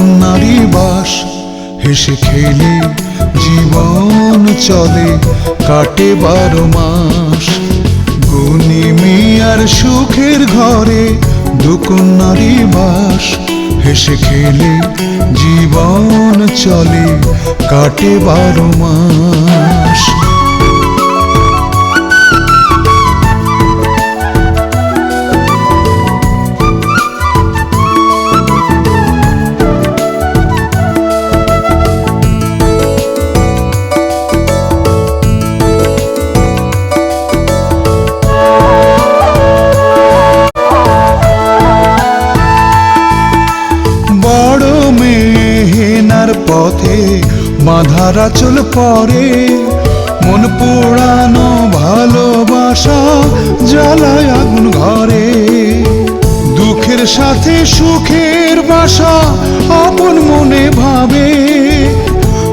দুকন্যারি বাস, হেসে খেলে জীবন চলে, কাটে 12 মাস। গুণী মিয়ার সুখের ঘরে দুকন্যারি বাস, হেসে খেলে জীবন চলে, কাটে 12 মাস। পথে বাঁধারা চল পরে, মন পোড়ানো ভালোবাসা জ্বালায় আগুন ঘরে। দুঃখের সাথে সুখের বাসা আপন মনে ভাবে,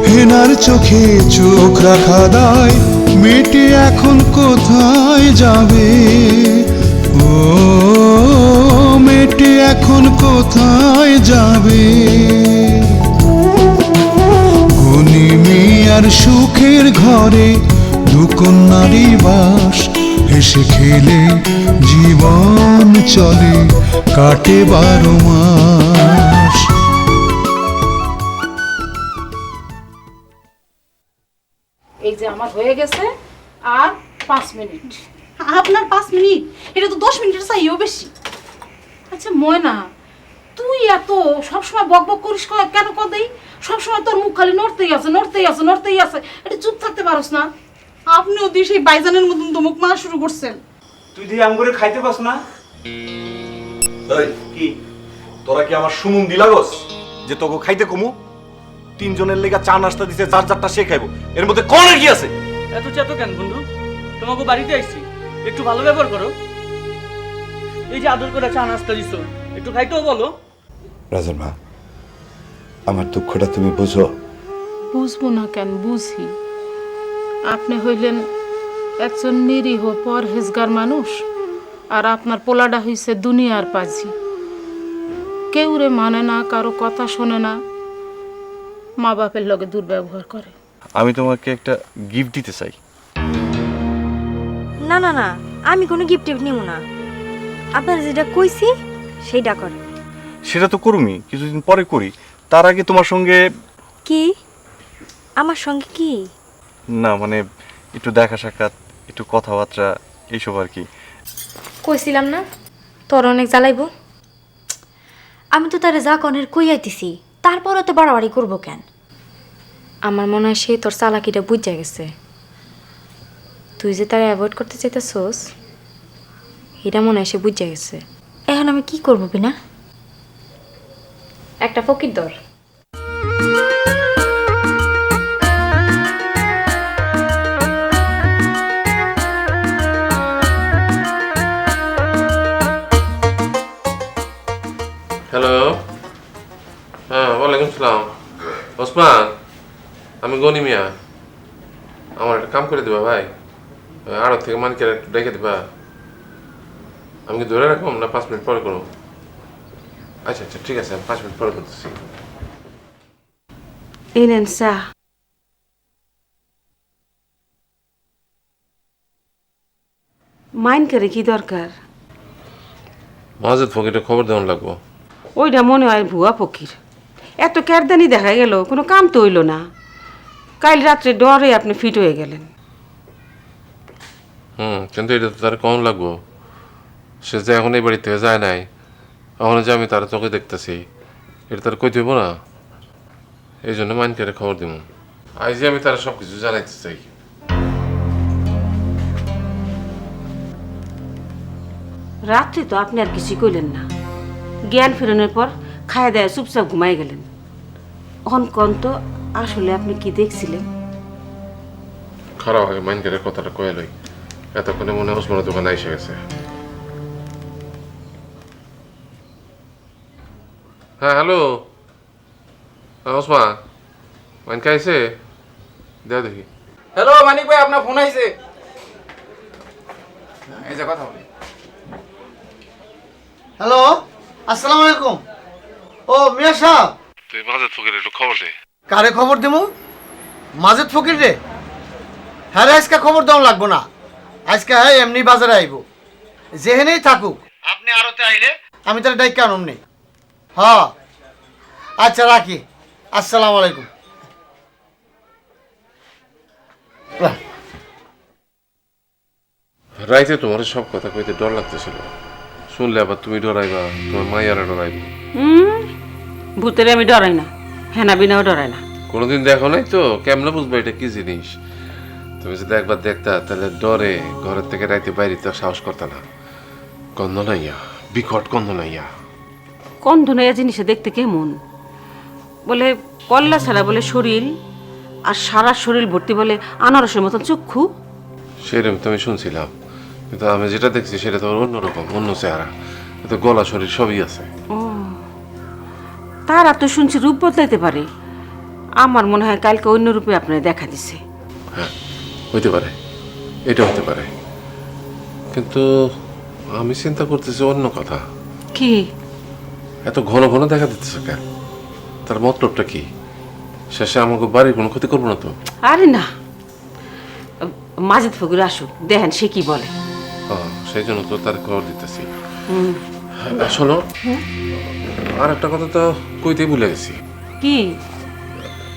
হেনার চোখে চোখ রাখা দায়, মেয়েটি এখন কোথায় যাবে? ও মেয়েটি এখন কোথায় যাবে? আর সুখের ঘরে দুকন্যারি বাস, হেসে খেলে জীবন চলে, কাটে 12 মাস। এই যে আমার হয়ে গেছে আর 5 মিনিট। আপনার 5 মিনিট? এটা তো 10 মিনিটের চাইও বেশি। আচ্ছা ময়না, তুই এত সবসময় বক বক করিস কেন? কদেই সবসময় তোর মুখ খালি নড়তেই আছে, নড়তেই আছে, নড়তেই আছে। এটা চুপ থাকতে পারস না? আপনিও দিয়ে সেই বাইজানের মতন তো মুখ মারা শুরু করছেন। তুই দিয়ে আমগরে খাইতে পাস না? এই কি তোরা কি আমার সুমুন দিলাগস যে তোকে খাইতে কমু? 3 জনের লেগা চা নাস্তা দিছে, যার যারটা সে খাইবো, এর মধ্যে কোন কি আছে? এত চেতো কেন বন্ধু? তোমাকে বাড়িতে আইছি, একটু ভালো ব্যবহার করো। এই যে আদর করে চা নাস্তা দিছো, একটু খাইতেও বলো। রাজার মা, আমার দুঃখটা তুমি বুঝো। বুঝবো না কেন? বুঝি। আপনি হইলেন একজন নিরীহ পরহেজগার মানুষ, আর আপনার পোলাডা হইছে দুনিয়ার পাজি। কেউ রে মানে না, কারো কথা শোনে না, মা বাপের লগে দুর্ব্যবহার করে। আমি তোমাকে একটা গিফট দিতে চাই। না না না, আমি কোনো গিফট টিফট নিব না। আপনার যেটা কইছি সেইটা করে। সেটা তো করুমি, কিছুদিন পরে করি। তার আগে তোমার সঙ্গে। কি? আমার সঙ্গে কি? না মানে একটু দেখা সাক্ষাৎ, একটু কথাবার্তা, এইসব আর কি। কইছিলাম না তোর অনেক জ্বালাইব। আমি তো তারে যা কনের কই আইতেছি, তারপরে তো বাড়াবাড়ি করবো কেন? আমার মনে হয় সে তোর চালাকিটা বুঝা গেছে। তুই যে তারে অ্যাভয়েড করতে চাইতেছস, এটা মনে হয় সে বুঝা গেছে। এখন আমি কি করবো বিনা? একটা ফকির দর। হ্যালো, হ্যাঁ ওয়ালাইকুম সালাম। ওসমান, আমি গনি মিয়া। আমার একটা কাম করে দিবা ভাই, আড়ত থেকে মানকে একটু ডেকে দিবা। আমি কি ধরে রাখুন না 5 মিনিট পরে করো? আচ্ছা আচ্ছা ঠিক আছে, আমি 5 মিনিট পরে করতেছি। এই নেন চা। মাইন করে কি দরকার? মহাজেদ ফকিরটা খবর দেওয়ান লাগবো। ওইটা মনে হয় ভুয়া ফকির। এত কেরদানি দেখা গেল, কোনো কাম তো হইল না। কাল রাত্রে ডরে আপনি ফিট হয়ে গেলেন। কিন্তু এটা তো তার কম লাগবো। সে যে এখন এই বাড়ি থেকে যায় নাই, এখন যে আমি তার চোখে দেখতেছি, এটা তার কই দেবো না। এই জন্য মাইনকে খবর দিব। আজ আমি তার সব কিছু জানাইতে চাই। রাত্রে তো আপনি আর কিছু কইলেন না। জ্ঞান ফেরানোর পর খায় দেয় চুপচাপ ঘুমাই গেলেন। অন তো আসলে আপনি কি দেখছিলেন? খারাপ হয় মাইনকে কথাটা কয়ে লই। এতক্ষণে মনে হয় ওসমানের দোকানে এসে গেছে। হ্যাঁ হ্যালো, ওসমান, মাইনকে আইছে? দেখ দেখি। হ্যালো মানিক ভাই, আপনার ফোন আইছে। এই যে কথা বলি। হ্যালো, আসসালামু আলাইকুম। ও মিয়া সাহেব, তুই তুই মাজেদ ফকির একটু খবর দে। কারে খবর দেবো? মাজেদ ফকির রে? হ্যাঁ রে, আজকে খবর দেওয়া লাগবো না। আজকে হ্যাঁ এমনি বাজারে আইব, যেহেনেই থাকুক। আপনি আরতে আইলে আমি তাহলে ডাইক কেন নেই। হ্যাঁ আচ্ছা, রাখি। আসসালামু আলাইকুম। রাইতে তোমার সব কথা কইতে ডর লাগতেছিল, শুনলে আবার তুমি ডরাইবা, তোমার মাইয়ারা ডরাইবে। ভূতের আমি ডরাই না, হেনা বিনাও ডরাই না। কোনোদিন দেখো নাই তো, কেমনে বুঝবো এটা কি জিনিস? তুমি যদি একবার দেখতা তাহলে ডরে ঘরের থেকে রাইতে বাইরে তো সাহস করতা না। গন্ধ নাইয়া, বিকট গন্ধ নাইয়া। কন্ধনাইয়া জিনিসে দেখতে কেমন? বলে কল্লা ছাড়া বলে শরীর, আর সারা শরীর ভর্তি বলে আনারসের মতন চক্ষু। সেরকম তো আমি শুনছিলাম, কিন্তু আমি যেটা দেখছি সেটা তো অন্যরকম, অন্য চেহারা। তো গলা শরীর সবই আছে। তারা তো শুনছি রূপ বদলাইতে পারে। আমার মনে হয় কালকে অন্য রূপে আপনার দেখা দিছে। হ্যাঁ, হইতে পারে, এটা হতে পারে, কিন্তু আমি চিন্তা করতেছি অন্য কথা। কি? এত ঘন ঘন দেখা দিতেছে কেন? তার মতলবটা কি? শেষে আমাকে বাড়ির কোনো ক্ষতি করবো না তো? আরে না, মাজেদ ফকির আসুক, দেখেন সে কি বলে। সেই জন্য তো তার খবর দিতেছি। শোনো, আর একটা কথা তো কইতেই ভুলে গেছি। কি?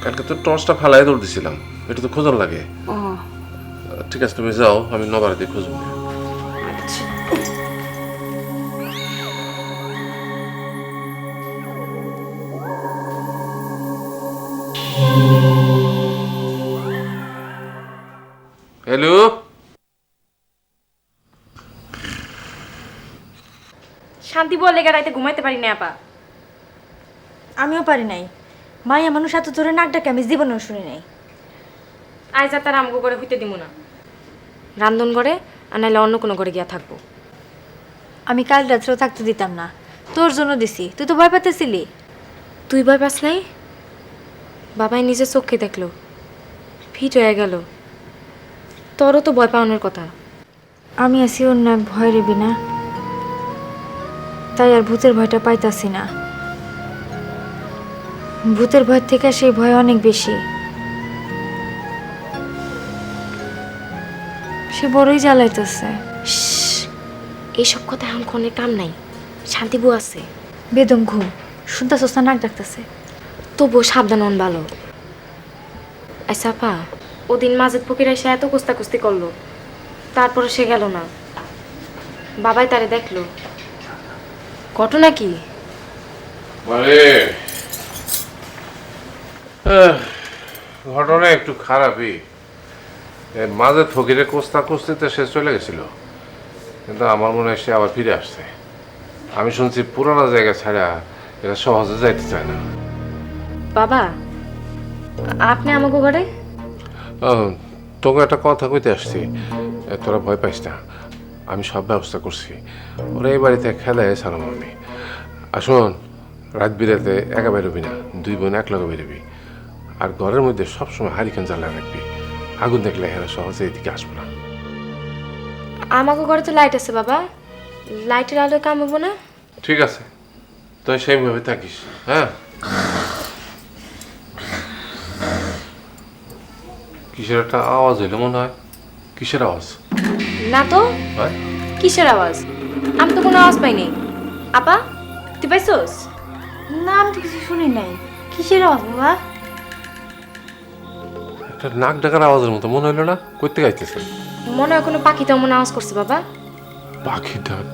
কালকে তো টর্চটা ফালাই দৌড় দিছিলাম, এটা তো খোঁজার লাগে। ঠিক আছে, তুমি যাও, আমি নবারে দিয়ে খুঁজবো। আচ্ছা। হ্যালো, শান্তি বলে রাইতে ঘুমাইতে পারি না আপা। আমিও পারি নাই। মাইয়া মানুষ এত জোরে নাক ডাকে আমি জীবনেও শুনি নাই। আজ আর তার আমগো করে হইতে দিব না, রান্ধন করে আর নাইলে অন্য কোনো করে গিয়া থাকবো। আমি কাল রাত্রেও থাকতে দিতাম না, তোর জন্য দিছি। তুই তো ভয় পাইতেছিলি। তুই ভয় পাস নাই? বাবাই নিজে চোখে দেখলো, ফিট হয়ে গেল। তোরও তো ভয় পাওয়ানোর কথা। আমি আছি অন্য এক ভয় রেবি না, তাই আর ভূতের ভয়টা পাইতাছি না। ভূতের ভয় থেকে সেই ভয় অনেক বেশি। সে বড়ই জ্বালাইতেছে। এইসব কথা এখন কোনের কাম নাই, শান্তি বউ আছে। বেদম ঘুম শুনতেছস না? নাক ডাকতেছে। তবুও সাবধান হন ভালো। আচ্ছা আপা, ওদিন মাজেদ ফকির এসে এত কুস্তাকুস্তি করলো, তারপরে সে গেল না। বাবাই তারে দেখলো। ঘটনা কি? ঘটনা একটু খারাপই। মাঝে ফকিরে কোস্তা কুস্তিতে সে চলে গেছিল, কিন্তু আমার মনে হয় সে আবার ফিরে আসছে। আমি শুনছি পুরোনো জায়গা ছাড়া এরা সহজে যাইতে চায় না। বাবা, আপনি আমাকে ঘরে? তোকে একটা কথা কইতে আসছি, তোরা ভয় পাইস না, আমি সব ব্যবস্থা করছি। ওরা এই বাড়িতে খেলায় ছাড়াম আমি। আসুন, রাত বিরাতে একা বেরোবি না, দুই বোন এক লগে বেরোবি। আর ঘরের মধ্যে সবসময় হারিকেন জ্বালা রাখবি, আগুন দেখলে এরা সহজে এদিকে আসবো না। আমাকে ঘরে তো লাইট আছে বাবা, লাইটের আলোয় কাম হবো না? ঠিক আছে, তুই সেইভাবে থাকিস। হ্যাঁ, কিসের একটা আওয়াজ হইলো মনে হয়। কিসের আওয়াজ? না তো। হয় কিসের আওয়াজ? আমি তো কোনো আওয়াজ পাইনি। আপা, তুই পাইছস? না, আমি তো কিছু শুনি নাই। কিসের আওয়াজ বাবা? একটা নাক ডাকার আওয়াজের মতো মনে হইলো না? করতে গাইতেছে মনে হয় কোনো পাখি তো মনে আওয়াজ করছে বাবা। পাখির ডাক?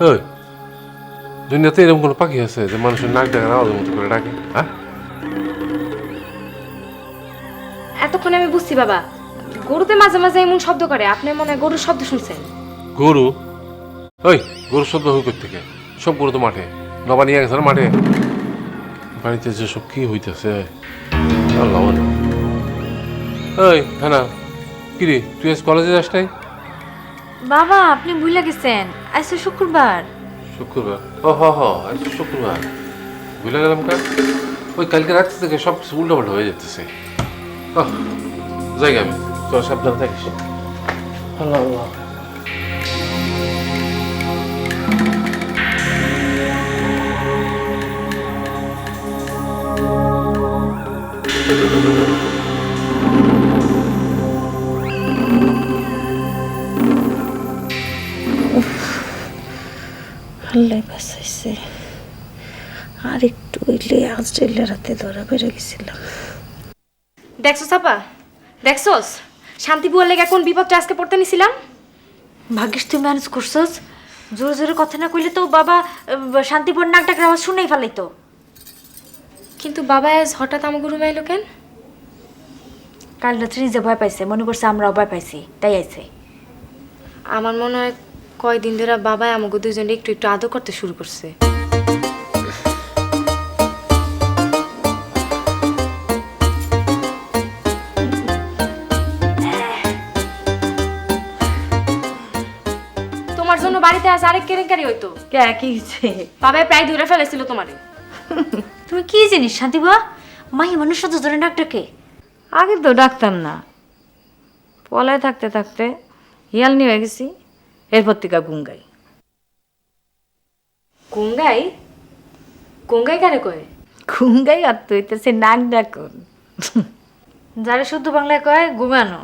ওই দুনিয়াতে এরকম কোনো পাখি আছে যে মানুষের নাক ডাকার আওয়াজের মতো করে ডাকে? হ্যাঁ, এতক্ষণ আমি বুঝছি বাবা, গরুতে মাঝে মাঝে এমন শব্দ করে। আপনি মনে হয় গরুর শব্দ শুনছেন। গরু? ওই গরুর শব্দ হই করতে থেকে? সব গরু তো মাঠে, নবা নিয়ে গেছে না মাঠে। বাড়িতে যেসব কি হইতেছে আল্লাহ জানে। ওই হ্যাঁ না, কিরে তুই আজ কলেজে যাস নাই? বাবা, আপনি ভুলে গেছেন, আজ তো শুক্রবার। শুক্রবার? ও হ হ, আজ শুক্রবার। ভুলে গেলাম কাল। ওই কালকে রাত্রি থেকে সব কিছু উল্টাপাল্টা হয়ে যেতেছে। যাই আমি, তোর সাবধান থাকিস। আল্লাহ আল্লাহ। আল্লাহ বাঁচাইছে। আর একটু হইলে অস্ট্রেলিয়ার হাতে ধরা পড়ে গেছিলাম। দেখছো চাপা, দেখছোস শান্তি বুয়ার লেগে কোন বিপদটা আজকে পড়তে নিছিলাম। ভাগ্যিস তুই ম্যানেজ করছস। জোরে জোরে কথা না কইলে তো বাবা শান্তিপুর নাক ডাকের আওয়াজ শুনেই ফেলাইতো। কিন্তু বাবা আজ হঠাৎ আমাকে রুমে এলো কেন? কাল রাত্রে নিজে ভয় পাইছে, মনে করছে আমরাও ভয় পাইছি, তাই আইছে। আমার মনে হয় কয়দিন ধরে বাবা আমাকে দুজনে একটু একটু আদর করতে শুরু করছে। তোমার জন্য বাড়িতে আজ আরেক কেলেঙ্কারি হইতো। কে কি হইছে? বাবা প্রায় ধরে ফেলেছিল তোমারে। তুমি কি জিনিস শান্তি বুয়া? মাই মানুষ তো ধরে ডাক্তারকে আগে তো ডাকতাম না, পলায় থাকতে থাকতে হিয়াল নিয়ে গেছি, এরপর থেকে গুঙ্গাই। গঙ্গাই? গঙ্গাই কারে কয়? গুঙ্গাই আর তো হইতেছে নাক ডাকুন, যারা শুদ্ধ বাংলায় কয় গুঙানো।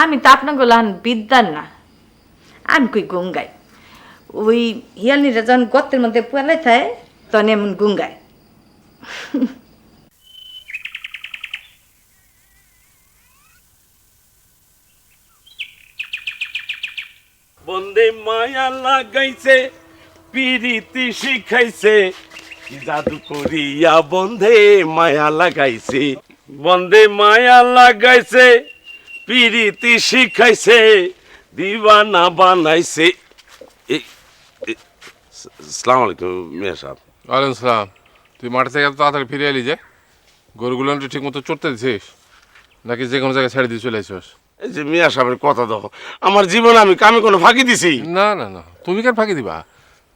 আমি তো আপনার গোলান বিদ্যার না, আমি কই গঙ্গাই। ওই হিয়ালনিরা যখন গর্তের মধ্যে পলাই থাকে তখন এমন গুঙ্গায়। বন্দে মায়া লাগাইছে পিরিতি শিখাইছে জাদু করিয়া বন্ধে মায়া লাগাইছে বন্দে মায়া লাগাইছে পিরিতি শিখাইছে দিওয়ানা বানাইছে। আসসালামু আলাইকুম মিয়া সাহেব। ওয়ালাইকুম সালাম। তুই মাঠে থেকে এত তাড়াতাড়ি ফিরে এলি যে? গরুগুলো ঠিক মতো চড়তে দিছিস নাকি যে কোনো জায়গায় ছেড়ে দিয়ে চলে আসিস? এই যে মিয়া সাহেবের কথা দেখো, আমার জীবনে আমি কামে কোনো ফাঁকি দিছি? না না না, তুমি কেন ফাঁকি দিবা?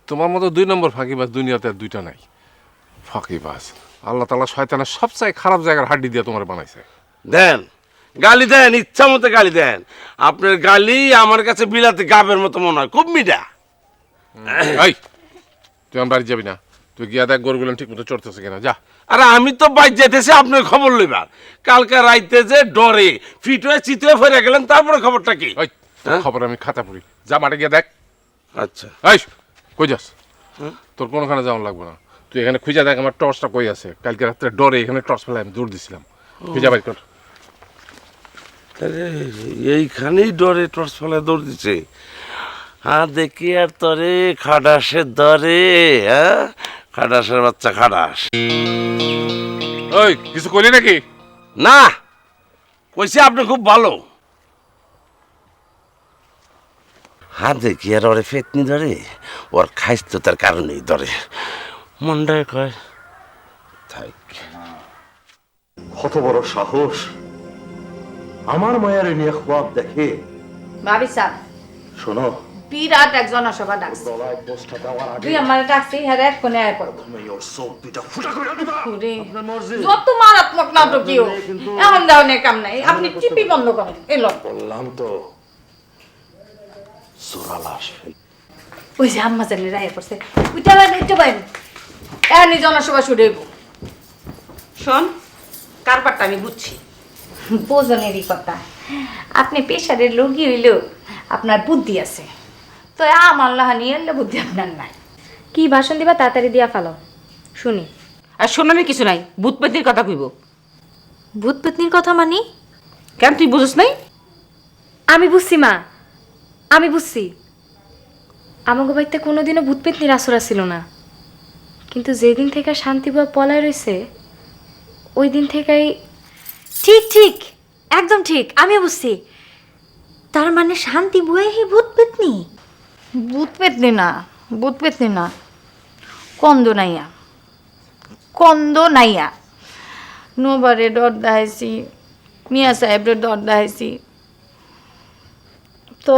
তোমার মতো 2 নম্বর ফাঁকিবাজ দুনিয়াতে আর 2টা নাই। ফাঁকিবাজ আল্লাহ তাআলা শয়তানের সবচেয়ে খারাপ জায়গার হাড্ডি দিয়ে তোমার বানাইছে। দেন গালি দেন, ইচ্ছা মতো গালি দেন। আপনার গালি আমার কাছে বিলাতে গাবের মতো মনে হয়, খুব মিঠা। এই তুই আমার বাড়ি যাবি না, তুই গিয়া দেখ গরুগুলো ঠিক মতো চড়তেছে কিনা, যা। আরে আমি তো বাইর যাইতেছি আপনার খবর লইবার। কালকে রাইতে যে ডরে ফিট হয়ে চিত হয়ে ফিরে গেলেন, তারপরে খবরটা কি? ওই খবর আমি খাতা পড়ি, যা মাঠে গিয়ে দেখ। আচ্ছা এই কই যাস? তোর কোনোখানে যাওয়া লাগবে না, তুই এখানে খুঁজে দেখ আমার টর্চটা কই আছে। কালকে রাত্রে ডরে এখানে টর্চ ফেলে আমি দৌড় দিছিলাম, খুঁজে বাড়ি কর। এইখানেই ডরে টর্চ ফেলে দৌড় দিচ্ছে। হ্যাঁ দেখি আর তরে খাটাসের দরে, হ্যাঁ খাটাসের বাচ্চা খাটাস। ওই কিছু কইলি নাকি? না কইছে আপনি খুব ভালো। হ্যাঁ দেখি আর ওরে ফেতনি ধরে, ওর খাইতো তার কারণেই ধরে, মনটায় কয় থাক। কত বড় সাহস, আমার মায়ের নিয়ে খোয়াব দেখে। ভাবি স্যার শোনো, বিরাট এক জনসভা ডাকছে, গলায় পোস্টটা দেওয়ার আগে তুই আমার ডাকছি, হ্যাঁ এক কোণে আয় পড়বো। তুমি ওর চোখ দুইটা ফুটা করে দিবা। আপনার মর্জি। যত মারাত্মক নাটকীয়, এখন ধরনের কাম নাই, আপনি টিপি বন্ধ করেন। এলো বললাম তো সুরালাস ফেল। ওই যে আম্মা জানি রায় পড়ছে, উঠে বাইন উঠে বাইন, এখনই জনসভা শুরু হইব। শোন, কারবারটা আমি বুঝছি, বোঝনেরই কথা। আপনি পেশারের রোগী হইলেও আপনার বুদ্ধি আছে, তো আমার লাহানি এলে বুদ্ধি আপনার নাই। কি ভাষণ দিবা তাড়াতাড়ি দিয়া ফেলো, শুনি। আর শোনানোর কিছু নাই, ভূতপেতির কথা কইব। ভূত পেতনির কথা মানি? কেন তুই বুঝছ নাই? আমি বুঝছি মা, আমি বুঝছি। আমাকে বাড়িতে কোনোদিনও ভূত পেতনির আসরা ছিল না, কিন্তু যেদিন থেকে শান্তিবা পলায় রয়েছে ওই দিন থেকেই। ঠিক ঠিক, একদম ঠিক, আমিও বুঝছি। তার মানে শান্তি বয়ে হি ভূত পেতনি? ভূত পেতনি না, ভূত পেতনি না, কন্দ নাইয়া, কন্দ নাইয়া। নোবারে ডর দেখাইছি, মিয়া সাহেবরে ডর দেখাইছি, তো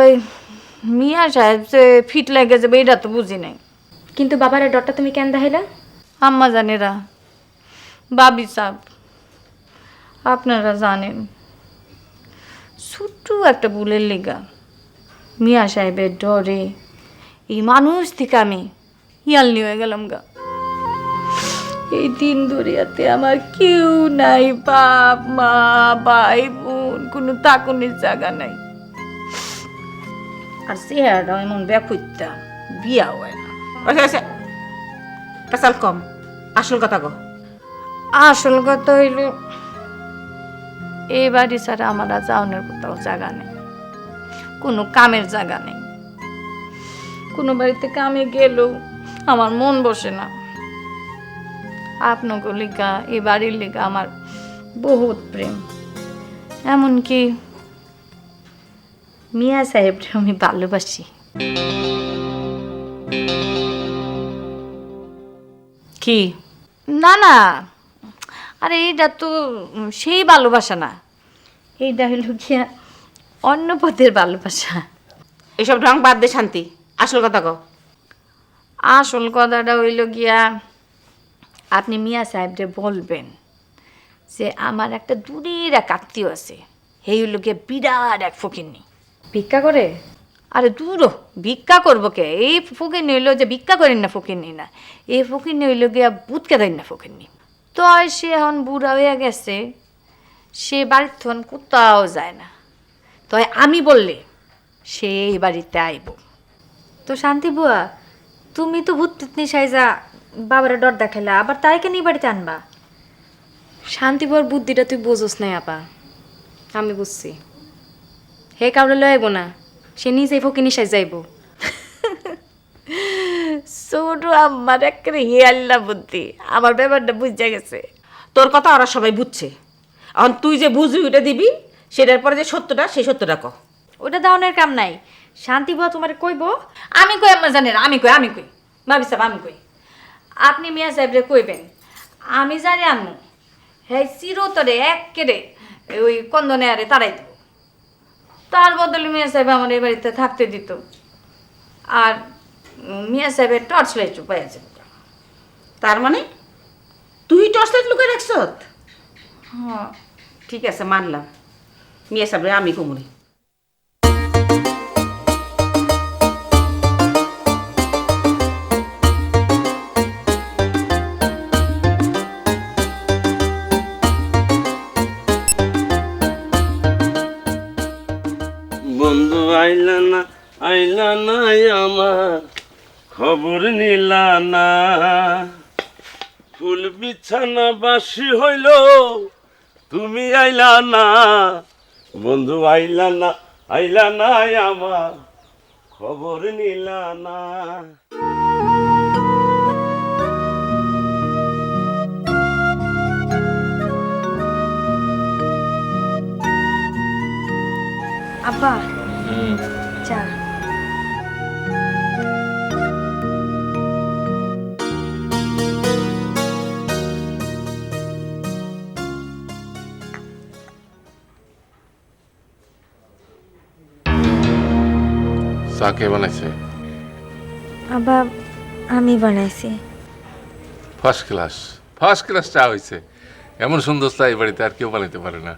মিয়া সাহেব যে ফিট লাগে যাবে এটা তো বুঝি নাই। কিন্তু বাবার ডরটা তুমি কেন দেখাইলা? আম্মা জানেরা, বাবি সাহেব, আপনারা জানেন ছোট্ট একটা ভুলের লেগা মিয়া সাহেবের ডরে এই মানুষ থেকে আমি ইয়ালনি হয়ে গেলাম গা। এই দিন দরিয়াতে আমার কেউ নাই, বাপ মা ভাই বোন, কোনো তাকুনির জায়গা নাই। আর চেহারাটা এমন ব্যাকুইতা, বিয়া হয় না। পেশাল কম, আসল কথা কো। আসল কথা হইল এই বাড়ি ছাড়া আমার আর যাওয়ানোর কোথাও জায়গা নেই, কোনো কামের জায়গা নেই। কোনো বাড়িতে কামে গেলেও আমার মন বসে না। আপনাকে লিগা এই বাড়ির লিগা আমার বহুত প্রেম, এমনকি মিয়া সাহেবকে আমি ভালোবাসি। কি? না না, আরে এইটা তো সেই ভালোবাসা না, এইটা হইল গিয়া অন্য পথের ভালোবাসা। এসব ঢং বাদ দে শান্তি, আসল কথা কো। আসল কথাটা হইল গিয়া আপনি মিয়া সাহেবরে বলবেন যে আমার একটা দূরের এক আত্মীয় আছে, এই হইল গিয়া বিরাট এক ফকিরনি, ভিক্ষা করে। আরে দূরও ভিক্ষা করবো কে, এই ফকিরনি হইল যে ভিক্ষা করেন না ফকিরনি না, এই ফকিরনি হইল গিয়া বুতকে দেন না ফকিরনি। তো সে এখন বুড়া হইয়া গেছে, সে বাড়ির থন কোথাও যায় না, তো আমি বললে সে এই বাড়িতে আইব। তো শান্তি বুয়া, তুমি তো ভূত পিতনি সাইজা বাবারা ডর দেখাইলা, আবার তাই কেন এই বাড়িতে আনবা? শান্তিবর বুদ্ধিটা তুই বোঝোস নাই আপা, আমি বুঝছি। হে কাউরে লইব না, সে নিজেই ফকিনি সাজ যাইব। ছোট আমার একেবারে হিয়াল্লা বুদ্ধি, আমার ব্যাপারটা বুঝা গেছে। তোর কথা ওরা সবাই বুঝছে, এখন তুই যে বুঝবি ওটা দিবি, সেটার পরে যে সত্যটা সেই সত্যটা ক। ওটা দাওনের কাম নাই, শান্তি বুয়া তোমার কইব। আমি কই আমার জানেন, আমি কই ভাবি সাহেব, আমি কই আপনি মিয়া সাহেবরে কইবেন আমি জানি আনমু, হ্যাঁ চিরতরে একেরে ওই কন্দনে আরে তারাই দেব। তার বদলে মিয়া সাহেব আমার এই বাড়িতে থাকতে দিত, আর মিয়া সাহেবের টর্চ লাইট পাইয়া যাবে। তার মানে তুই টর্চ লাইট লুকিয়ে রাখছ? হ্যাঁ ঠিক আছে, মানলাম। মিয়া সাহেব আমি কমুনি। বন্ধু আইলা না আমার খবর নিলা না, ফুল বিছানা বাসি হইল তুমি আইলা না, বন্ধু আইলা না আমার খবর নিলা না। আব্বা চা। চা কে বানাইছে? আব্বা আমি বানাইছি। ফার্স্ট ক্লাস চা হয়েছে। এমন সুন্দর চা এই বাড়িতে আর কেউ বানাইতে পারে না।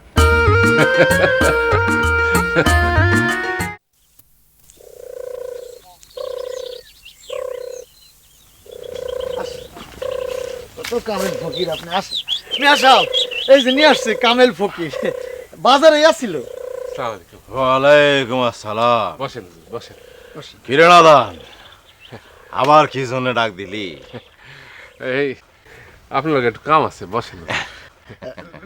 কামেল ফকির আপনি আসেন। মিয়া সাহেব এই যে নিয়ে আসছে কামেল ফকির, বাজারে আসছিল। ওয়ালাইকুম আসসালাম। বসেন বসেন। কিরে নাদান, আবার কি জন্য ডাক দিলি? এই আপনার একটু কাম আছে, বসেন।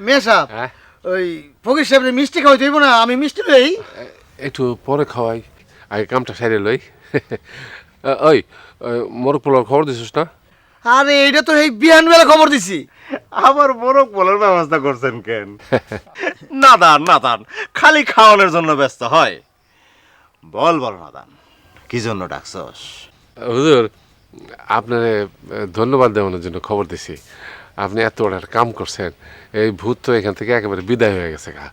মিয়া সাহেব হ্যাঁ? ওই ফকির সাহেবের মিষ্টি খাওয়াই দেব না, আমি মিষ্টি লই। একটু পরে খাওয়াই, আগে কামটা সাইরে লই। ওই মোরগ পোলার খবর দিছিস না? আরে এইটা তো এই বিহান বেলা খবর দিছি। আবার মোরগ বলার ব্যবস্থা করছেন কেন? নাদান খালি খাওয়ানোর জন্য ব্যস্ত হয়। বল নাদান, কি জন্য ডাকছস? হুজুর, আপনারে ধন্যবাদ দেওয়ানোর জন্য খবর দিছি। আপনি এত বড় একটা কাম করছেন, এই ভূত তো এখান থেকে একেবারে বিদায় হয়ে গেছে গা।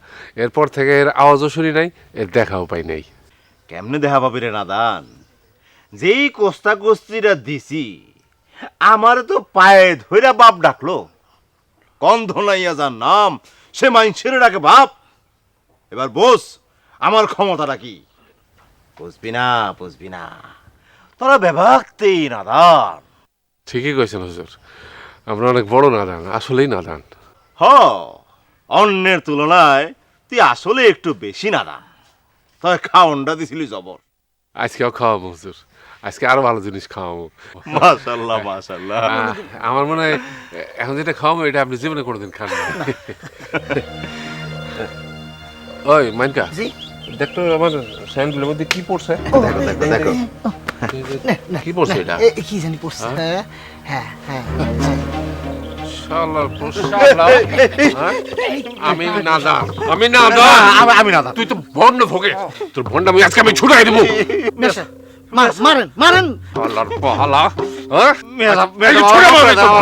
এরপর থেকে এর আওয়াজও শুনি নাই, এর দেখাও পাই নাই। কেমনে দেখা পাবি রে নাদান? যেই কোস্তা কোস্তিরা দিছি, আমার তো পায়ে ধইরা বাপ ডাকলো। কন্ধ নাইয়া যার নাম সে মাইনছের ডাকে বাপ। এবার বস আমার ক্ষমতাটা কি? বুঝবি না, তোরা বেভাগতেই নাদান। ঠিকই কইছেন হুজুর, আমরা অনেক বড় নাদান, আসলেই নাদান। হ, অন্যের তুলনায় তুই আসলে একটু বেশি নাদান। তবে খাওনটা দিছিলি জবর। আজকেও খাওয়াবো হুজুর, আজকে আরো ভালো জিনিস খাওয়াবো। মাশাআল্লাহ মাশাআল্লাহ। আমার মনে হয় এখন যেটা খাওয়াবো এটা আপনি জীবনে কোনোদিন খান না। ওই মাইনকা, দেখতো আমার স্যান্ডেলের মধ্যে কি পড়ছে? দেখো দেখো দেখো কি পড়ছে এটা? কি জানি পড়ছে। হ্যাঁ হ্যাঁ শালার শালা, আমি নাদান, আমি নাদান, আমি নাদান। তুই তো ভণ্ড ভোগে, তোর ভণ্ড আমি আজকে আমি ছুটাই দেবো। মারেন মারেন। শালার পাহালা, হ্যাঁ?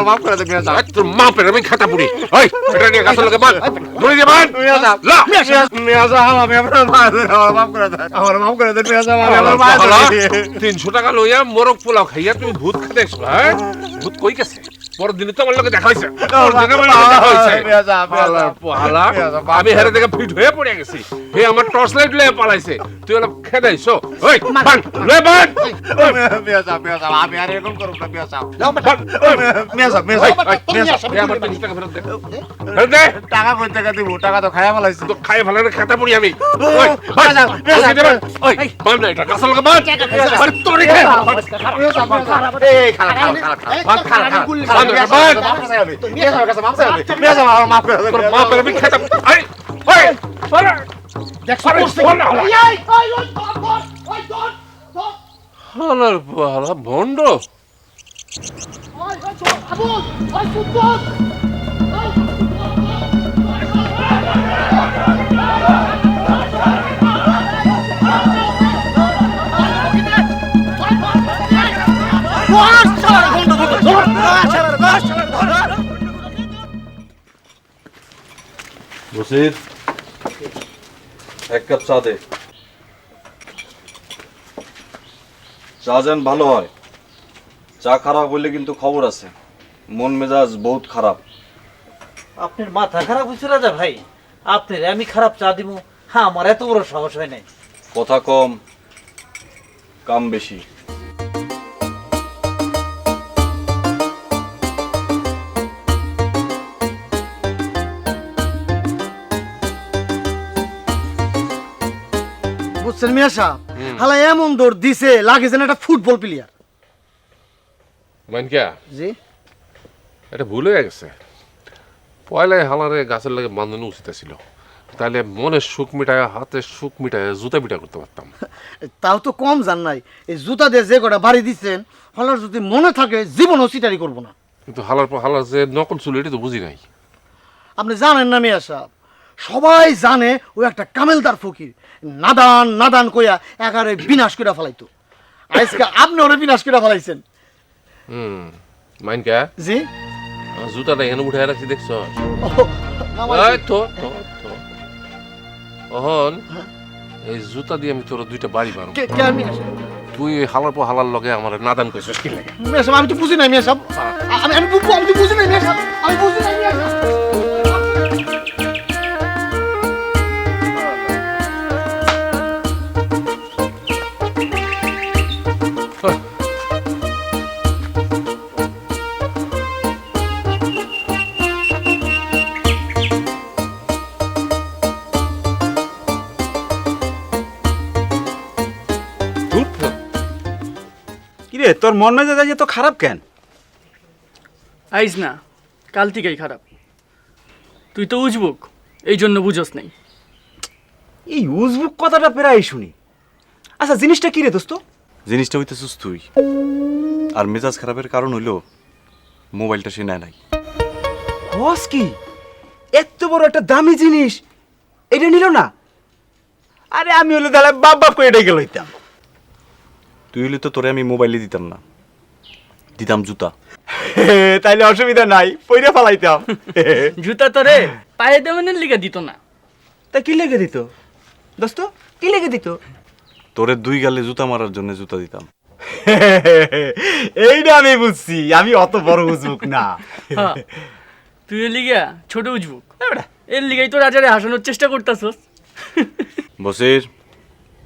মাফ করে দে মিয়া। তোর মা পেরে আমি খাতা পুরি। ওই এটা নিয়ে গাছের লোকে মার, ধরে দিয়ে মার। লা মিয়া সাহেব, আমি আপনার মাফ করে দেন, আমার মাফ করে দেন মিয়া সাহেব, আমি আপনার পাহালা, 300 টাকা লইয়া মোরগ পোলাও খাইয়া তুমি ভূত খেতে এসো, হ্যাঁ? ভূত কই গেছে? পরের দিনে তো আমার লোকে দেখা হয়েছে, আমি হেরে দেখে ফিট হয়ে পড়ে গেছি। হে আমার টর্চ লাইট লয়ে পালাইছে, তুই ওরা খেতে আইসো। ওই বান লয়ে বান। মিয়া সাহেব, আমি আর এরকম করব না মিয়া সাহেব। মিয়া সাহেব, আমার 30 টাকা ফেরত দে। ফেরত দে। টাকা কই টাকা দিব? টাকা তো খায়া ফেলাইছি। তো খাই ফেলার খেতে পড়ি আমি। ওই বান, ওই বান না, এটা গাছের লোকে বান। আরে তোরে খে। এই খালা খালা খালা খালা খালা। মিয়া সাহেব কাছে মাফ চাইবে। মিয়া সাহেব আমার মাফ করে দেন। তোর মা পেরে আমি খেতে। আরে ওই আরে দেখছ করছিস? হালার পাহালা ভণ্ড। বসির, এক কাপ চা দে। চা যেন ভালো হয়, চা খারাপ হইলে কিন্তু খবর আছে। মন মেজাজ বহুত খারাপ। আপনার মাথা খারাপ হয়েছে রাজা ভাই? আপনার আমি খারাপ চা দিব? হ্যাঁ, আমার এত বড় সাহস হয় নাই। কথা কম, কাম বেশি। বুঝছেন মিয়া সাহেব, হালা এমন দৌড় দিছে লাগে যেন একটা ফুটবল প্লেয়ার। মাইনকা, জি এটা ভুল হয়ে গেছে। পয়লায় হালারে গাছের লাগে বাঁধানো উচিত ছিল, তাহলে মনের সুখ মিটায়, হাতের সুখ মিটায়, জুতা পিটা করতে পারতাম। তাও তো কম জান নাই। এই জুতা দিয়ে যে কটা বাড়ি দিচ্ছেন, হালার যদি মনে থাকে জীবনও সিটারি করবো না। কিন্তু হালার পর হালার যে নকল চুল, এটা তো বুঝি নাই। আপনি জানেন না মিয়া সাহেব, সবাই জানে ও একটা কামেলদার ফকির। নাদান নাদান কইয়া একারে বিনাশ করে ফেলাইতো। আজকে আপনি ওরে বিনাশ করে ফেলাইছেন। মাইনকা, জি জুতাটা এখানে উঠে রাখছি, দেখছ? এই জুতা দিয়ে আমি তোর 2টা বাড়ি মারব। তুই হালার পর হালার লগে আমার নাদান কইছিস কি লাগে? মিয়া সাহেব, আমি তো বুঝি নাই মিয়া সাহেব, আমি বুঝি নাই মিয়া সাহেব, আমি বুঝি নাই মিয়া সাহেব। কিরে, তোর মন মেজাজ আজ এত খারাপ কেন? আইস না, কাল থেকেই খারাপ। তুই তো উজবুক, এই জন্য বুঝোস নাই। এই উজবুক কথাটা প্রায় শুনি। আচ্ছা, জিনিসটা কি রে দোস্ত? জিনিসটা হইতেছিস তুই। আর মেজাজ খারাপের কারণ হইল মোবাইলটা সে নেয় নাই। বস কি এত বড় একটা দামি জিনিস এটা নিল না? আরে আমি হলে তাহলে বাপ বাপ করে এটাই গেল হইতাম। তুই হইলে তো তোরে আমি মোবাইলে দিতাম না, দিতাম জুতা। তাইলে অসুবিধা নাই, পয়রা ফালাইতাম। জুতা তোরে পায়ে দেওয়ানের লিগা দিত না। তা কি লেগে দিত দোস্ত? কি লেগে দিত? তোরে 2 গালে জুতা মারার জন্য জুতা দিতাম। এইটা আমি বুঝছি, আমি অত বড় উজবুক না। তুই এর লিগা ছোট উজবুক, এর লিগাই তো রাজারে হাসানোর চেষ্টা করতাছস। বসির,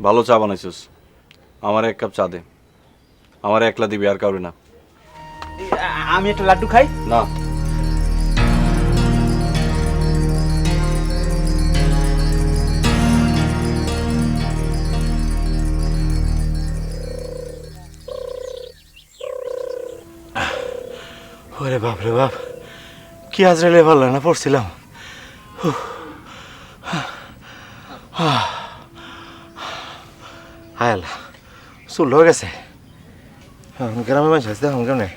ভালো চা বানাইছিস, আমার 1 কাপ চা দে। আমার একলা দিবি, আর কাউরে না। আমি একটা লাড্ডু খাই। না, ওরে বাপ রে বাপ, কি আজরাইলে ভালো না পড়ছিলাম। হায় আল্লাহ, চুল হয়ে গেছে। গ্রামে মানুষ আছে দেখুন কেমনে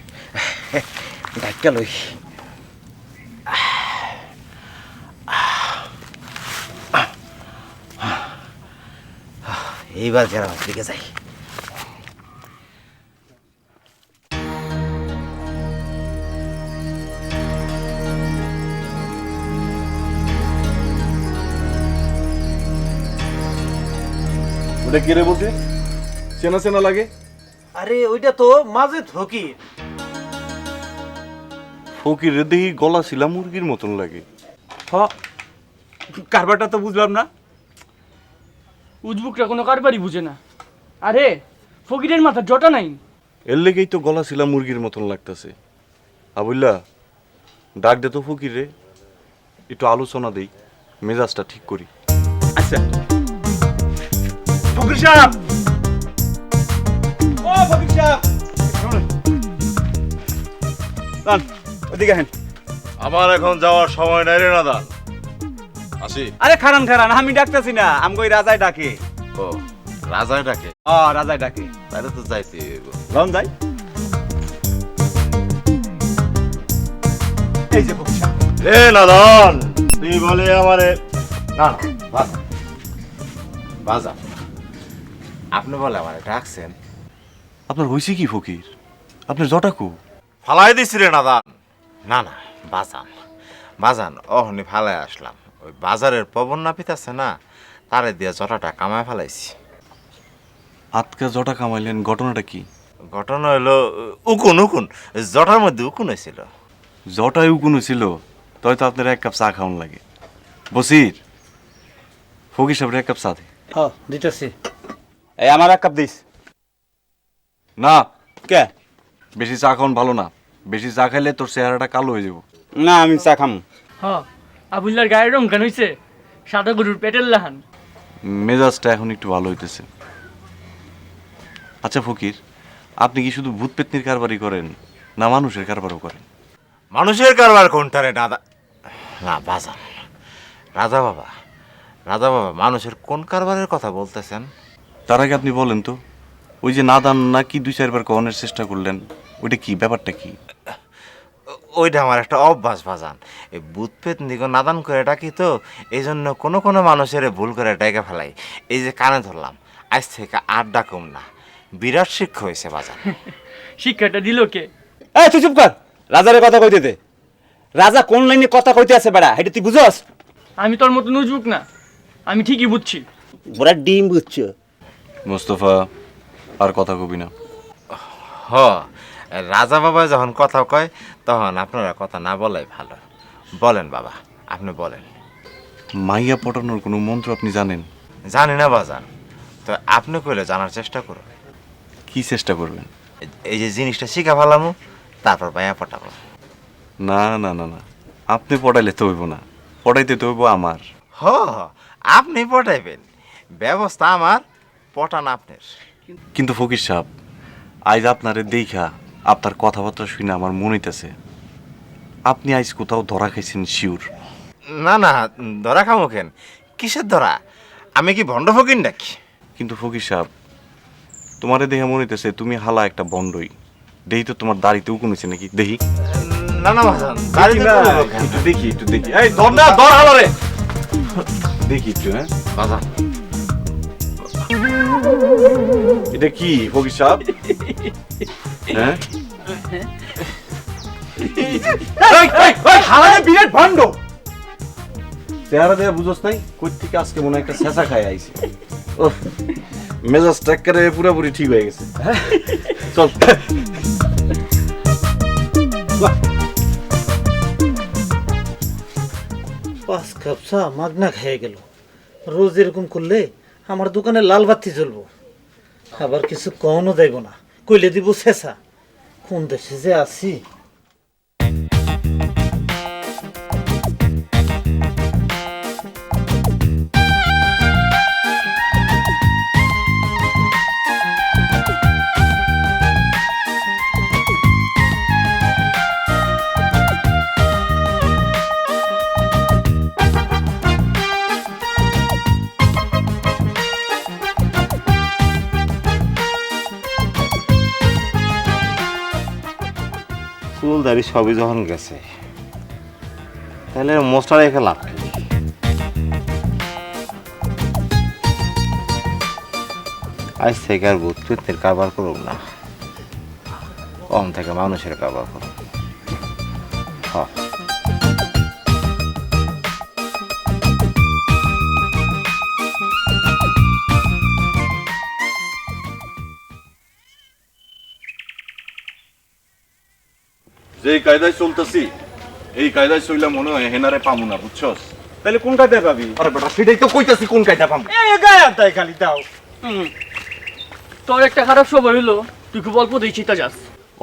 ডাক্কা লই। এইবার গ্রামের দিকে যাই। ওটা কে রে বলছে? চেনা চেনা লাগে। আরে ওইটা তো মাজেদ ফকির। ফকিরের দেখি গলা ছিল মুরগির মতন লাগে। হ, কারবারটা তো বুঝলাম না। উজবুকটা কোনো কারবারই বুঝে না। আরে ফকিরের মাথা জটা নাই। এর লেগেই তো গলা ছিল মুরগির মতন লাগতেছে। আবুল্লা, ডাক দে তো ফকিরে, একটু আলোচনা দেই, মেজাজটা ঠিক করি। আচ্ছা ফকির সাহেব, ও ফকির সাহেব, ওদিকে হেন। আমার এখন যাওয়ার সময় নাই রে নাদান, আসি। আরে খারান খারান, আমি ডাকতেছি না, আমগো রাজাই ডাকে। ও রাজায় ডাকে? রাজাই ডাকে। তাহলে তো যাইতে হইব। লন যাই। এই যে ফকির সাহেব। রে নাদান, তুই বলে আমারে না না বাজা বাজা, আপনি বলে আমারে ডাকছেন? আপনার হয়েছে কি ফকির? আপনার জটাকু ফালাই দিছি রে নাদান। না না বাজান, বাজান অহনি ফালাই আসলাম। ওই বাজারের পবন নাপিত আছে না, তারে দিয়ে জটাটা কামায় ফেলাইছি। আজকে জটা কামাইলেন, ঘটনাটা কি? ঘটনা হলো উকুন উকুন, জটার মধ্যে উকুন হয়েছিল। জটাই উকুন ছিল, তাই তো আপনার এক কাপ চা খাওয়ান লাগে। বসির, ফকির সাহেবের এক কাপ চা দে। হ্যাঁ দিতেছি। এই আমার এক কাপ দিস। না, কে? বেশি চা খাওয়ান ভালো না। বেশি চা খাইলে তোর চেহারাটা কালো হয়ে যাব। না, আমি চা খাম। হ্যাঁ, আবুল্লার গায়ের রং কেন হইছে? সাদা গরুর পেটের লাহান। মেজাজটা এখন একটু ভালো হইতেছে। আচ্ছা ফকির, আপনি কি শুধু ভূত পেতনির কারবারই করেন, না মানুষের কারবারও করেন? মানুষের কারবার কোনটা রে দাদা? না বাজান, রাজা বাবা, রাজা বাবা, মানুষের কোন কারবারের কথা বলতেছেন? তার আগে আপনি বলেন তো, ওই যে নাদান না কি 2-4 বার কনের চেষ্টা করলেন, ওইটা কি, ব্যাপারটা কি? ওইটা আমার একটা অভ্যাস বাজান। এই ভূত পেতনিকে নাদান করে ডাকি তো, এই জন্য কোনো কোনো মানুষের ভুল করে ডাইকা ফেলাই। এই যে কানে ধরলাম, আজ থেকে আর ডাকুম না। বিরাট শিক্ষা হয়েছে বাজান। শিক্ষাটা দিল কে? এই তুই চুপ কর, রাজারের কথা কইতে দে। রাজা কোন লাইনে কথা কইতে আছে বেড়া, এটা তুই বুঝস? আমি তোর মতো উজবুক না, আমি ঠিকই বুঝছি। ওরা ডিম বুঝছো। মোস্তফা, আর কথা কবি না। হ, রাজা বাবা যখন কথা কয় তখন আপনারা কথা না বলাই ভালো। বলেন বাবা, আপনি বলেন। মাইয়া পটানোর কোনো মন্ত্র আপনি জানেন? জানি না বাজান, তো আপনি কইলে জানার চেষ্টা করুন। কি চেষ্টা করবেন? এই যে জিনিসটা শিখা ফেলামু, তারপর মাইয়া পটাবো। না না না না, আপনি পড়াইলে তো হইব না, পড়াইতে তো হইব আমার। হ, আপনি পটাইবেন, ব্যবস্থা আমার, পটান আপনার। কিন্তু ফকির সাহেব, আজ আপনারে দেখা, আপনার কথাবার্তা শুনে আমার মনে হইতেছে আপনি আজ কোথাও ধরা খাইছেন শিওর। না না, ধরা খামো কেন? কিসের ধরা? আমি কি ভণ্ড ফকির নাকি? কিন্তু ফকির সাহেব, তোমারে দেখে মনে হইতেছে তুমি হালা একটা বন্ডই। দেখি তো তোমার দাড়িতে উকুন হয়েছে নাকি, দেখি। না না বাজান, একটু দেখি, একটু দেখি। এই ধর না, ধর হালা রে, দেখি একটু। হ্যাঁ বাজান, এটা কি ফকির সাহেব? হ্যাঁ, বিরাট ভণ্ড। চেহারা দেখে বুঝোস নাই কই থেকে আজকে মনে হয় একটা ছেঁচা খাই আইছে। ওহ, মেজাজটা একেবারে পুরোপুরি ঠিক হয়ে গেছে। চল। 5 কাপ চা মাগনা খেয়ে গেল। রোজ এরকম করলে আমার দোকানে লাল বাতি জ্বলবো, আবার কিছু কখনো যাইব না, কইলে দিব শেষা। কোন দেশে যে আছি। দাড়ি সবই যখন গেছে, তাহলে মোস্টার রেখে লাভ কি? আজ থেকে আর ভূত প্রেতের কারবার করুক না, কম থেকে মানুষের কারবার করুক। হ্যাঁ, যে কায়দায় চলতেছি এই কায়দায় চললে মনে হয় হেনারে পামু না, বুঝছস? তাহলে কোন কায়দায় পাবি? আরে বেটা সেটাই তো কইতাছি, কোন কায়দা পামু? গায়ে তাই খালি দাও। তোর একটা খারাপ সময় হইলো, তুই খুব অল্প দিয়ে চিতা যাস।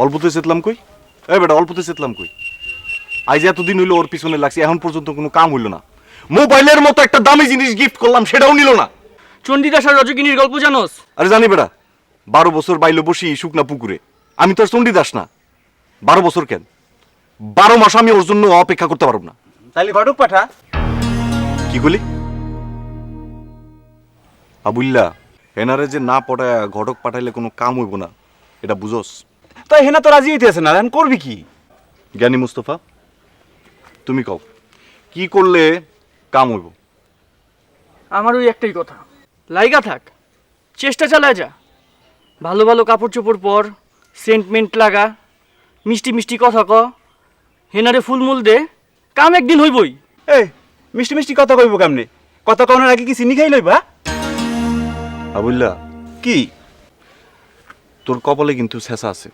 অল্পতে চেতলাম কই? এই বেটা অল্পতে চেতলাম কই? আজ এতদিন হইলো ওর পিছনে লাগছি, এখন পর্যন্ত কোনো কাম হইলো না। মোবাইলের মতো একটা দামি জিনিস গিফট করলাম, সেটাও নিল না। চণ্ডীদাস আর রজকিনীর গল্প জানোস? আরে জানি বেটা, 12 বছর বাইলে বসি শুকনা পুকুরে। আমি তো আর চণ্ডীদাস না। 12 বছর কেন, 12 মাস আমি ওর জন্য অপেক্ষা করতে পারব না। তাহলে ঘটক পাঠা। কি বলি? আবুল্লা, হেনারে যে না পটায় ঘটক পাঠাইলে কোনো কাম হইব না, এটা বুঝোস? তাই হেনা তো রাজি হইতেছে না, এখন করবি কি? জ্ঞানী মুস্তফা, তুমি কও কি করলে কাম হইব? আমার ওই একটাই কথা, লাইগা থাক, চেষ্টা চালায় যা। ভালো ভালো কাপড় চোপড় পর, সেন্টমেন্ট লাগা, মিষ্টি মিষ্টি কথা ক, হেনারে ফুলমূল দে, কাম একদিন হইবই। এই মিষ্টি মিষ্টি কথা কইব কেমনে? কথা কওয়ার আগে কি চিনি খাই লইবা? আবুল্লা, কি তোর কপালে কিন্তু ছেঁচা আছে,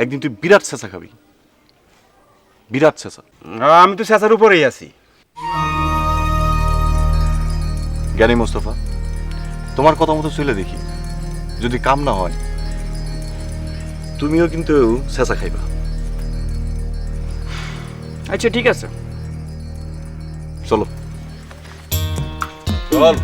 একদিন তুই বিরাট ছেঁচা খাবি, বিরাট ছেঁচা। আমি তো শেষার উপরেই আছি। জ্ঞানী মোস্তফা, তোমার কথা মতো চলে দেখি, যদি কাম না হয় তুমিও কিন্তু ছেঁচা খাইবা। আচ্ছা ঠিক আছে, চলো চল।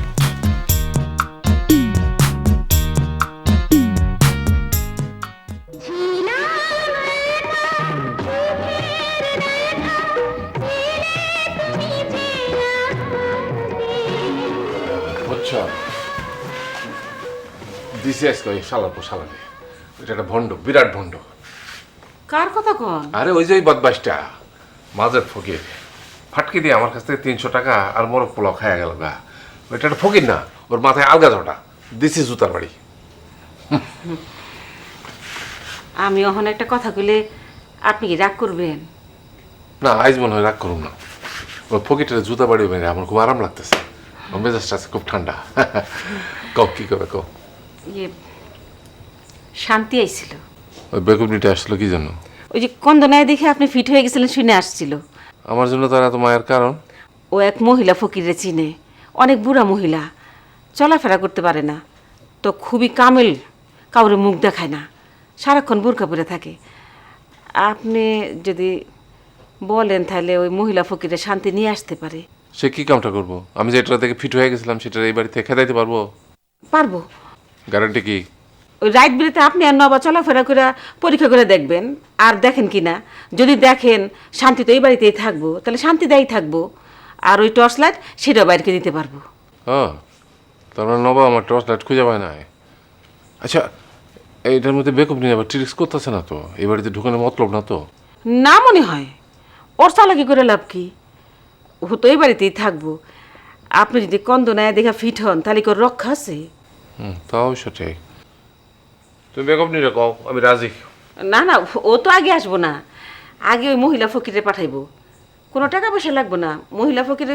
বুঝছো, দিছি আজকে ওই শালার পর শালারে। এটা একটা ভণ্ড, বিরাট ভণ্ড। কার কথা কন? আরে ওই যে ওই বদমাইশটা, মাঝের ফকির, ফাটকি দিয়ে আমার কাছ থেকে 300 টাকা আর মোরগ পোলাও খাইয়া গেল গা। ওইটা একটা ফকির না, ওর মাথায় আলগা ঝোটা, দিছি জুতার বাড়ি। আমি ওখানে একটা কথা কইলে আপনি কি রাগ করবেন? না, আজ মনে হয় রাগ করুন না। ওই ফকিরটা জুতা বাড়ি মেরে আমার খুব আরাম লাগতেছে, আমার মেজাজটা আছে খুব ঠান্ডা। কও কি করবে কও। ইয়ে, শান্তি আইছিল। ওই বেকুবনিটা আসলো কি জন্য? ওই যে কন্দনায় দেখে আপনি ফিট হয়ে গেছিলেন শুনে আসছিল। আমার জন্য তার এত মায়ের কারণ? ও এক মহিলা ফকিরে চিনে, অনেক বুড়া মহিলা, চলাফেরা করতে পারে না, তো খুবই কামেল, কাউরে মুখ দেখায় না, সারাক্ষণ বোরকা পরে থাকে। আপনি যদি বলেন তাহলে ওই মহিলা ফকিরে শান্তি নিয়ে আসতে পারে। সে কি কামটা করবো? আমি যেটা থেকে ফিট হয়ে গেছিলাম সেটা এই বাড়ি থেকে খেদাইতে পারবো? পারবো। গ্যারান্টি কি? ওই রাইট বিরেতে আপনি আর নবা চলাফেরা করে পরীক্ষা করে দেখবেন, আর দেখেন কি না। যদি দেখেন শান্তি তো এই বাড়িতেই থাকবো, তাহলে শান্তি দেয় থাকবো। আর ওই টর্চ লাইট সেটাও বাইরকে দিতে পারবো। হ্যাঁ, তার মানে নবা আমার টর্চ লাইট খুঁজে পায় না। আচ্ছা, এইটার মধ্যে বেকুবনি আবার ট্রিক্স করতেছে না তো? এই বাড়িতে ঢুকানো মতলব না তো? না মনে হয়, ওর চালাকি করে লাভ কি? ও তো এই বাড়িতেই থাকবো। আপনি যদি কন্দনায় দেখা ফিট হন তাহলে কি ওর রক্ষা আছে? তাও সঠিক। তুমি বেকুবনিরে কও, আমি রাজি। না না, ও তো আগে আসবো না, আগে ওই মহিলা ফকিরে পাঠাইবো। কোনো টাকা পয়সা লাগবো না, মহিলা ফকিরে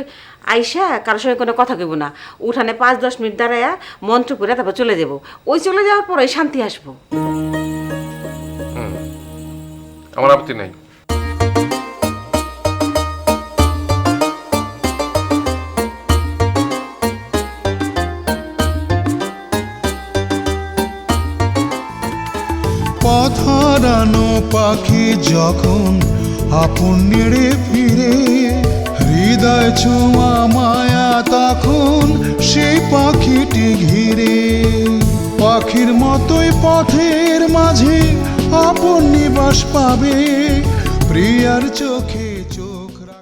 আইসা কারোর সঙ্গে কোনো কথা কইব না, উঠানে 5-10 মিনিট দাঁড়ায়া মন্ত্র করে তারপর চলে যাব। ওই চলে যাওয়ার পরে শান্তি আসবো। আমার আপত্তি নাই। পথ হারানো পাখি যখন আপন নেড়ে ফিরে, হৃদয় ছোঁয়া মায়া তখন সেই পাখিটি ঘিরে। পাখির মতোই পথের মাঝে আপন নিবাস পাবে, প্রিয়ার চোখে